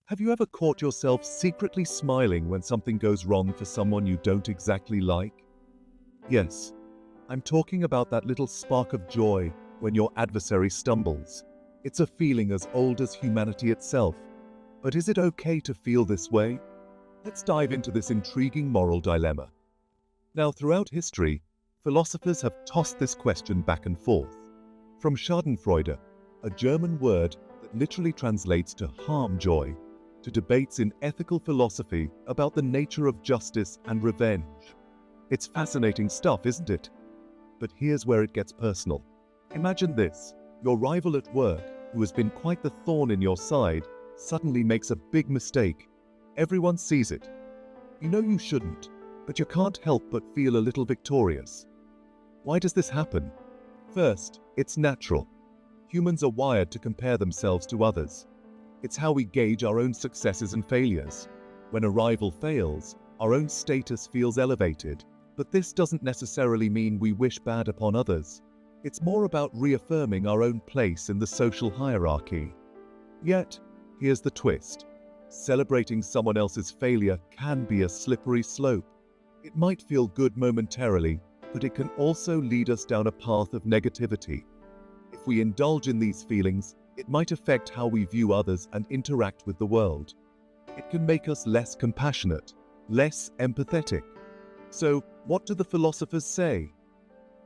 Have you ever caught yourself secretly smiling when something goes wrong for someone you don't exactly like? Yes, I'm talking about that little spark of joy when your adversary stumbles. It's a feeling as old as humanity itself. But is it okay to feel this way? Let's dive into this intriguing moral dilemma. Now, throughout history, philosophers have tossed this question back and forth. From Schadenfreude, a German word that literally translates to harm joy, to debates in ethical philosophy about the nature of justice and revenge. It's fascinating stuff, isn't it? But here's where it gets personal. Imagine this: your rival at work, who has been quite the thorn in your side, suddenly makes a big mistake. Everyone sees it. You know you shouldn't, but you can't help but feel a little victorious. Why does this happen? First, it's natural. Humans are wired to compare themselves to others. It's how we gauge our own successes and failures. When a rival fails, our own status feels elevated, but this doesn't necessarily mean we wish bad upon others. It's more about reaffirming our own place in the social hierarchy. Yet, here's the twist. Celebrating someone else's failure can be a slippery slope. It might feel good momentarily, but it can also lead us down a path of negativity. If we indulge in these feelings, it might affect how we view others and interact with the world. It can make us less compassionate, less empathetic. So, what do the philosophers say?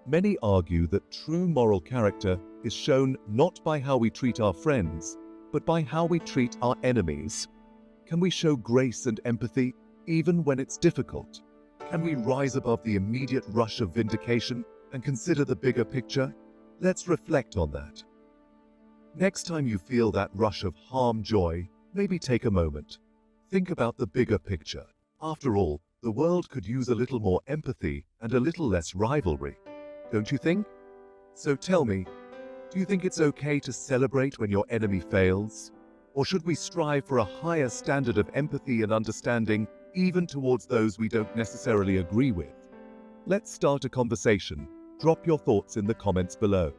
Many argue that true moral character is shown not by how we treat our friends, but by how we treat our enemies. Can we show grace and empathy even when it's difficult? Can we rise above the immediate rush of vindication and consider the bigger picture? Let's reflect on that. Next time you feel that rush of harm joy, maybe take a moment. Think about the bigger picture. After all, the world could use a little more empathy and a little less rivalry. Don't you think? So tell me, do you think it's okay to celebrate when your enemy fails? Or should we strive for a higher standard of empathy and understanding even towards those we don't necessarily agree with? Let's start a conversation. Drop your thoughts in the comments below.